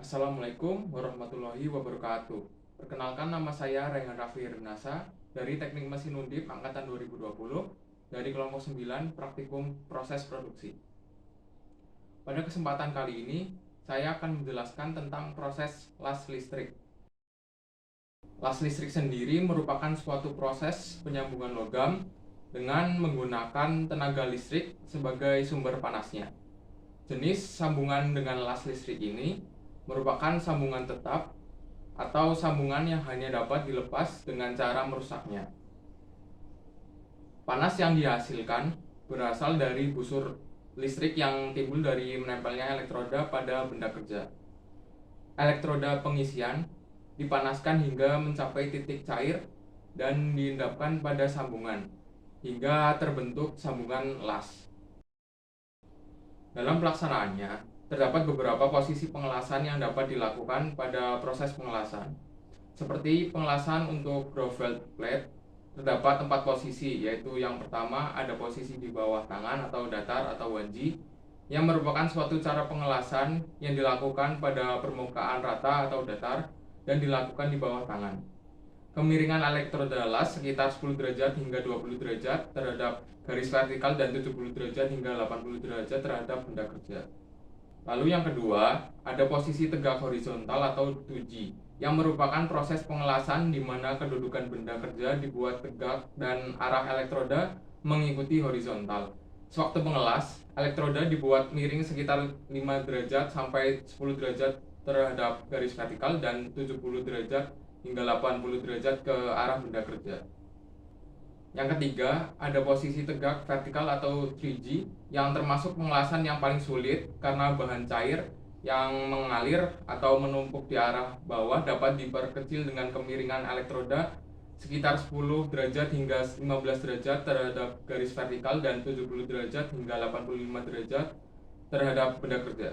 Assalamualaikum warahmatullahi wabarakatuh. Perkenalkan, nama saya Raihan Raffi Ernasa dari Teknik Mesin Undip Angkatan 2020 dari kelompok 9 Praktikum Proses Produksi. Pada kesempatan kali ini, saya akan menjelaskan tentang proses las listrik. Las listrik sendiri merupakan suatu proses penyambungan logam dengan menggunakan tenaga listrik sebagai sumber panasnya. Jenis sambungan dengan las listrik ini merupakan sambungan tetap atau sambungan yang hanya dapat dilepas dengan cara merusaknya. Panas yang dihasilkan berasal dari busur listrik yang timbul dari menempelnya elektroda pada benda kerja. Elektroda pengisian dipanaskan hingga mencapai titik cair dan diendapkan pada sambungan hingga terbentuk sambungan las. Dalam pelaksanaannya, terdapat beberapa posisi pengelasan yang dapat dilakukan pada proses pengelasan. Seperti pengelasan untuk groove weld plate, terdapat 4 posisi, yaitu yang pertama ada posisi di bawah tangan atau datar atau wanji, yang merupakan suatu cara pengelasan yang dilakukan pada permukaan rata atau datar dan dilakukan di bawah tangan. Kemiringan elektroda las sekitar 10 derajat hingga 20 derajat terhadap garis vertikal dan 70 derajat hingga 80 derajat terhadap benda kerja. Lalu yang kedua, ada posisi tegak horizontal atau 2G, yang merupakan proses pengelasan di mana kedudukan benda kerja dibuat tegak dan arah elektroda mengikuti horizontal. Sewaktu mengelas, elektroda dibuat miring sekitar 5 derajat sampai 10 derajat terhadap garis vertikal dan 70 derajat hingga 80 derajat ke arah benda kerja. Yang ketiga, ada posisi tegak vertikal atau 3G yang termasuk pengelasan yang paling sulit karena bahan cair yang mengalir atau menumpuk di arah bawah dapat diperkecil dengan kemiringan elektroda sekitar 10 derajat hingga 15 derajat terhadap garis vertikal dan 70 derajat hingga 85 derajat terhadap benda kerja.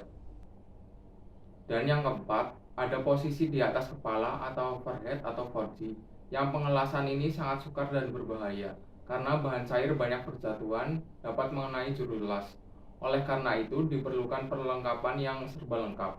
Dan yang keempat, ada posisi di atas kepala atau overhead atau 4G, yang pengelasan ini sangat sukar dan berbahaya karena bahan cair banyak berjatuhan dapat mengenai juru las. Oleh karena itu diperlukan perlengkapan yang serba lengkap.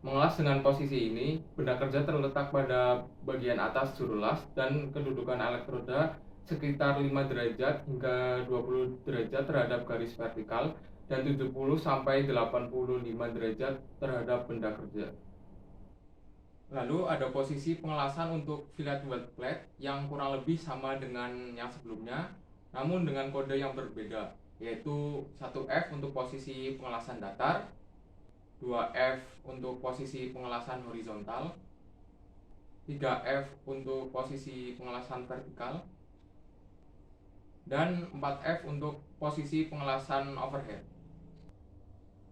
Mengelas dengan posisi ini, benda kerja terletak pada bagian atas juru las dan kedudukan elektroda sekitar 5 derajat hingga 20 derajat terhadap garis vertikal dan 70 sampai 85 derajat terhadap benda kerja. Lalu ada posisi pengelasan untuk fillet weld plate yang kurang lebih sama dengan yang sebelumnya, namun dengan kode yang berbeda, yaitu 1F untuk posisi pengelasan datar, 2F untuk posisi pengelasan horizontal, 3F untuk posisi pengelasan vertikal, dan 4F untuk posisi pengelasan overhead.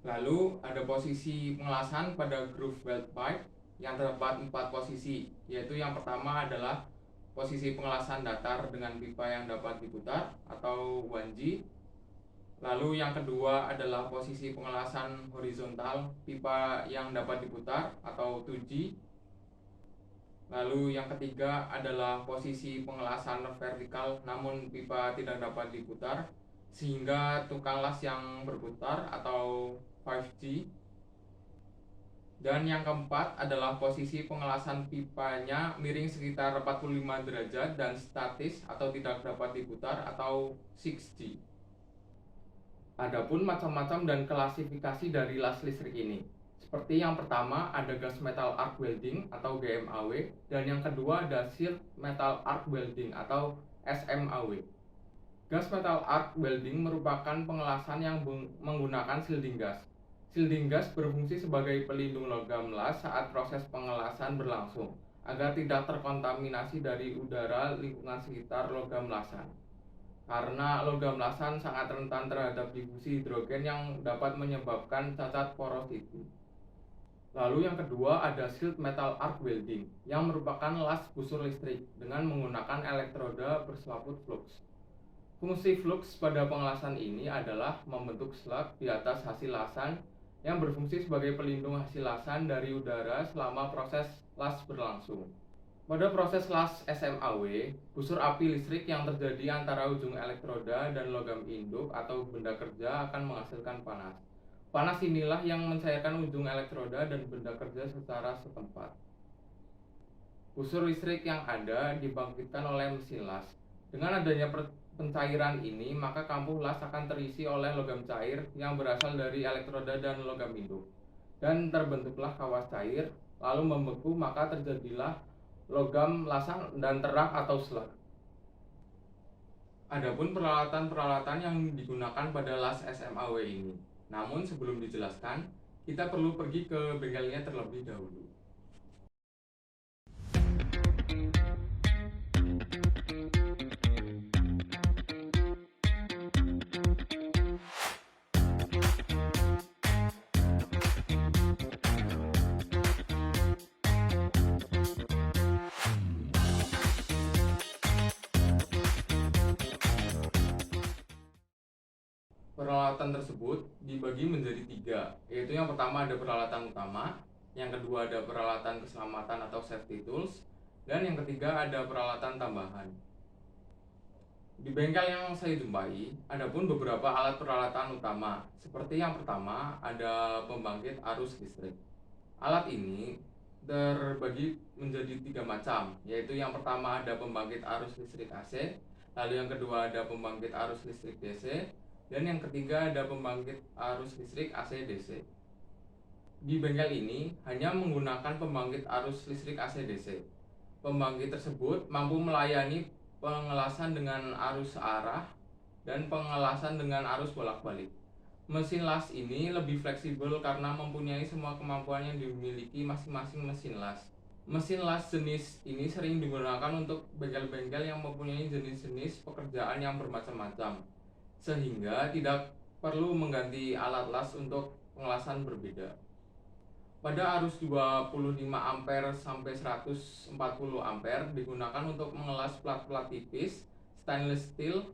Lalu ada posisi pengelasan pada groove weld pipe yang terdapat 4 posisi, yaitu yang pertama adalah posisi pengelasan datar dengan pipa yang dapat diputar atau 1G. Lalu yang kedua adalah posisi pengelasan horizontal pipa yang dapat diputar atau 2G. Lalu yang ketiga adalah posisi pengelasan vertikal namun pipa tidak dapat diputar sehingga tukang las yang berputar atau 5G. Dan yang keempat adalah posisi pengelasan pipanya miring sekitar 45 derajat dan statis atau tidak dapat diputar atau 6G. Adapun macam-macam dan klasifikasi dari las listrik ini. Seperti yang pertama ada gas metal arc welding atau GMAW dan yang kedua ada shielded metal arc welding atau SMAW. Gas metal arc welding merupakan pengelasan yang menggunakan shielding gas. Shielding gas berfungsi sebagai pelindung logam las saat proses pengelasan berlangsung, agar tidak terkontaminasi dari udara lingkungan sekitar logam lasan. Karena logam lasan sangat rentan terhadap difusi hidrogen yang dapat menyebabkan cacat porosity. Lalu yang kedua ada shielded metal arc welding, yang merupakan las busur listrik dengan menggunakan elektroda berselaput flux. Fungsi flux pada pengelasan ini adalah membentuk slug di atas hasil lasan yang berfungsi sebagai pelindung hasil lasan dari udara selama proses las berlangsung. Pada proses las SMAW, busur api listrik yang terjadi antara ujung elektroda dan logam induk atau benda kerja akan menghasilkan panas. Panas inilah yang mencairkan ujung elektroda dan benda kerja secara setempat. Busur listrik yang ada dibangkitkan oleh mesin las. Dengan adanya pencairan ini, maka kampuh las akan terisi oleh logam cair yang berasal dari elektroda dan logam induk. Dan terbentuklah kawas cair, lalu membeku, maka terjadilah logam lasang dan terak atau slag. Adapun peralatan-peralatan yang digunakan pada las SMAW ini. Namun sebelum dijelaskan, kita perlu pergi ke bengkelnya terlebih dahulu. Peralatan tersebut dibagi menjadi 3, yaitu yang pertama ada peralatan utama, yang kedua ada peralatan keselamatan atau safety tools, dan yang ketiga ada peralatan tambahan. Di bengkel yang saya jumpai, ada pun beberapa alat peralatan utama, seperti yang pertama ada pembangkit arus listrik. Alat ini terbagi menjadi 3 macam, yaitu yang pertama ada pembangkit arus listrik AC, lalu yang kedua ada pembangkit arus listrik DC, dan yang ketiga ada pembangkit arus listrik AC DC. Di bengkel ini hanya menggunakan pembangkit arus listrik AC DC. Pembangkit tersebut mampu melayani pengelasan dengan arus searah dan pengelasan dengan arus bolak-balik. Mesin las ini lebih fleksibel karena mempunyai semua kemampuan yang dimiliki masing-masing mesin las. Mesin las jenis ini sering digunakan untuk bengkel-bengkel yang mempunyai jenis-jenis pekerjaan yang bermacam-macam, sehingga tidak perlu mengganti alat las untuk pengelasan berbeda. Pada arus 25 ampere sampai 140 ampere digunakan untuk mengelas plat-plat tipis, stainless steel,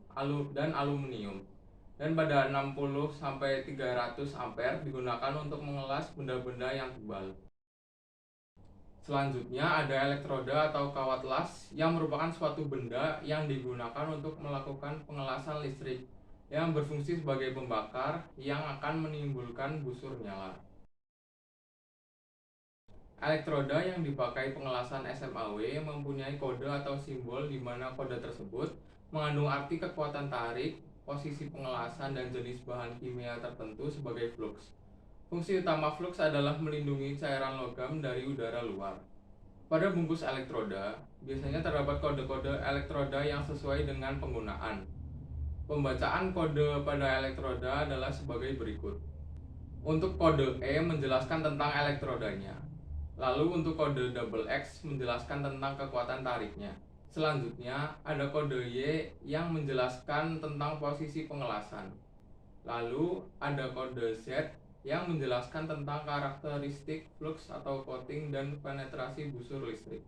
dan aluminium. Dan pada 60 sampai 300 ampere digunakan untuk mengelas benda-benda yang tebal. Selanjutnya ada elektroda atau kawat las yang merupakan suatu benda yang digunakan untuk melakukan pengelasan listrik yang berfungsi sebagai pembakar yang akan menimbulkan busur nyala. Elektroda yang dipakai pengelasan SMAW mempunyai kode atau simbol di mana kode tersebut mengandung arti kekuatan tarik, posisi pengelasan, dan jenis bahan kimia tertentu sebagai flux. Fungsi utama flux adalah melindungi cairan logam dari udara luar. Pada bungkus elektroda, biasanya terdapat kode-kode elektroda yang sesuai dengan penggunaan. Pembacaan kode pada elektroda adalah sebagai berikut. Untuk kode E menjelaskan tentang elektrodanya. Lalu untuk kode double X menjelaskan tentang kekuatan tariknya. Selanjutnya ada kode Y yang menjelaskan tentang posisi pengelasan. Lalu ada kode Z yang menjelaskan tentang karakteristik flux atau coating dan penetrasi busur listrik.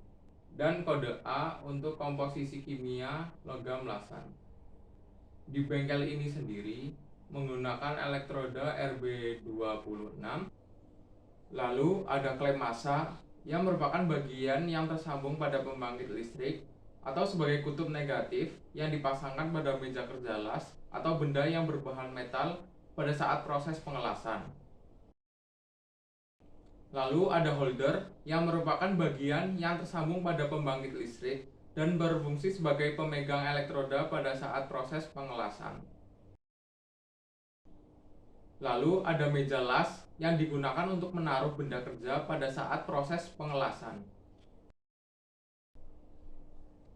Dan kode A untuk komposisi kimia logam lasan. Di bengkel ini sendiri menggunakan elektroda RB26. Lalu ada klem massa yang merupakan bagian yang tersambung pada pembangkit listrik atau sebagai kutub negatif yang dipasangkan pada meja kerja las atau benda yang berbahan metal pada saat proses pengelasan. Lalu ada holder yang merupakan bagian yang tersambung pada pembangkit listrik dan berfungsi sebagai pemegang elektroda pada saat proses pengelasan. Lalu ada meja las yang digunakan untuk menaruh benda kerja pada saat proses pengelasan.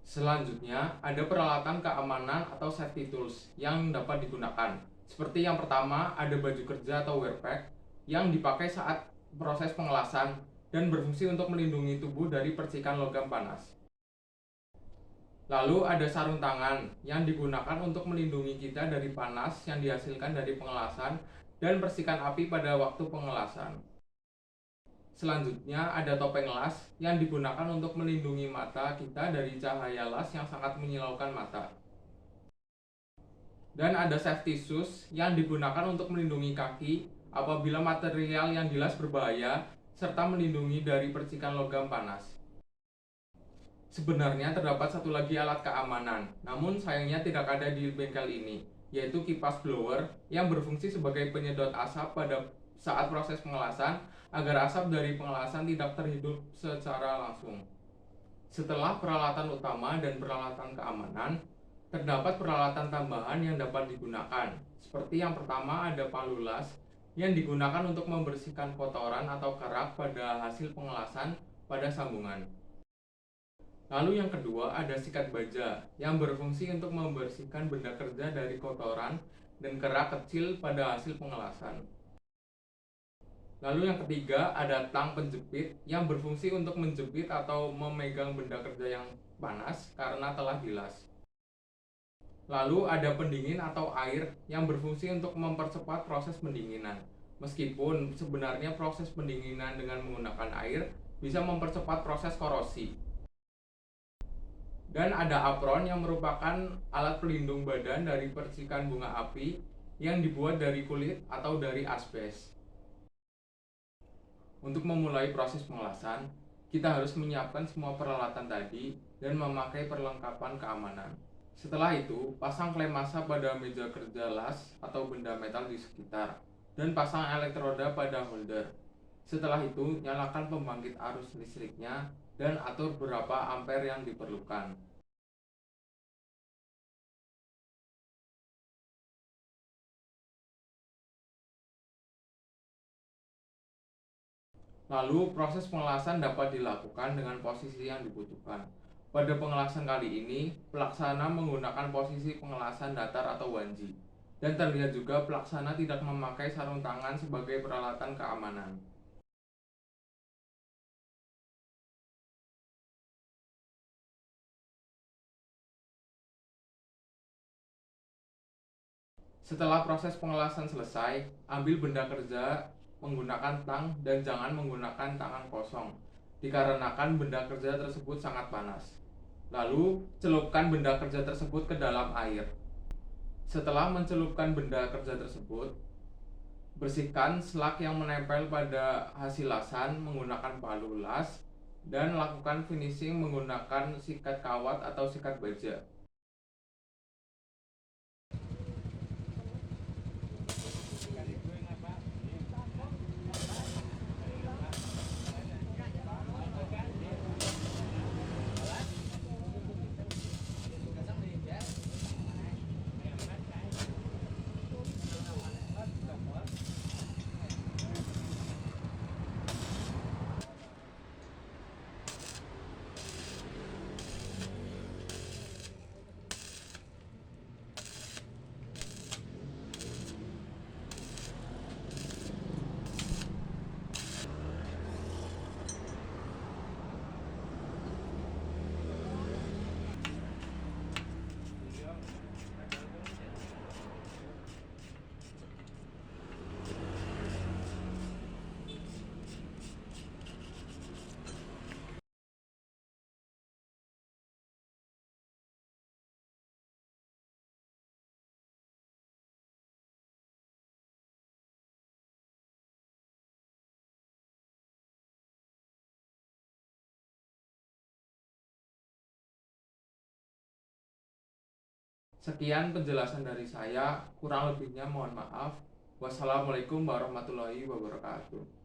Selanjutnya ada peralatan keamanan atau safety tools yang dapat digunakan. Seperti yang pertama ada baju kerja atau wear pack yang dipakai saat proses pengelasan dan berfungsi untuk melindungi tubuh dari percikan logam panas. Lalu ada sarung tangan yang digunakan untuk melindungi kita dari panas yang dihasilkan dari pengelasan dan percikan api pada waktu pengelasan. Selanjutnya ada topeng las yang digunakan untuk melindungi mata kita dari cahaya las yang sangat menyilaukan mata. Dan ada safety shoes yang digunakan untuk melindungi kaki apabila material yang dilas berbahaya serta melindungi dari percikan logam panas. Sebenarnya terdapat satu lagi alat keamanan, namun sayangnya tidak ada di bengkel ini, yaitu kipas blower yang berfungsi sebagai penyedot asap pada saat proses pengelasan agar asap dari pengelasan tidak terhirup secara langsung. Setelah peralatan utama dan peralatan keamanan, terdapat peralatan tambahan yang dapat digunakan. Seperti yang pertama ada palu las yang digunakan untuk membersihkan kotoran atau kerak pada hasil pengelasan pada sambungan. Lalu yang kedua ada sikat baja yang berfungsi untuk membersihkan benda kerja dari kotoran dan kerak kecil pada hasil pengelasan. Lalu yang ketiga ada tang penjepit yang berfungsi untuk menjepit atau memegang benda kerja yang panas karena telah dilas. Lalu ada pendingin atau air yang berfungsi untuk mempercepat proses pendinginan. Meskipun sebenarnya proses pendinginan dengan menggunakan air bisa mempercepat proses korosi. Dan ada apron yang merupakan alat pelindung badan dari percikan bunga api yang dibuat dari kulit atau dari asbes. Untuk memulai proses pengelasan, kita harus menyiapkan semua peralatan tadi dan memakai perlengkapan keamanan. Setelah itu, pasang klem massa pada meja kerja las atau benda metal di sekitar dan pasang elektroda pada holder. Setelah itu, nyalakan pembangkit arus listriknya dan atur berapa ampere yang diperlukan. Lalu, proses pengelasan dapat dilakukan dengan posisi yang dibutuhkan. Pada pengelasan kali ini, pelaksana menggunakan posisi pengelasan datar atau wanji. Dan terlihat juga pelaksana tidak memakai sarung tangan sebagai peralatan keamanan. Setelah proses pengelasan selesai, ambil benda kerja menggunakan tang dan jangan menggunakan tangan kosong, dikarenakan benda kerja tersebut sangat panas. Lalu, celupkan benda kerja tersebut ke dalam air. Setelah mencelupkan benda kerja tersebut, bersihkan selak yang menempel pada hasil lasan menggunakan palu las dan lakukan finishing menggunakan sikat kawat atau sikat baja. Sekian penjelasan dari saya, kurang lebihnya mohon maaf. Wassalamualaikum warahmatullahi wabarakatuh.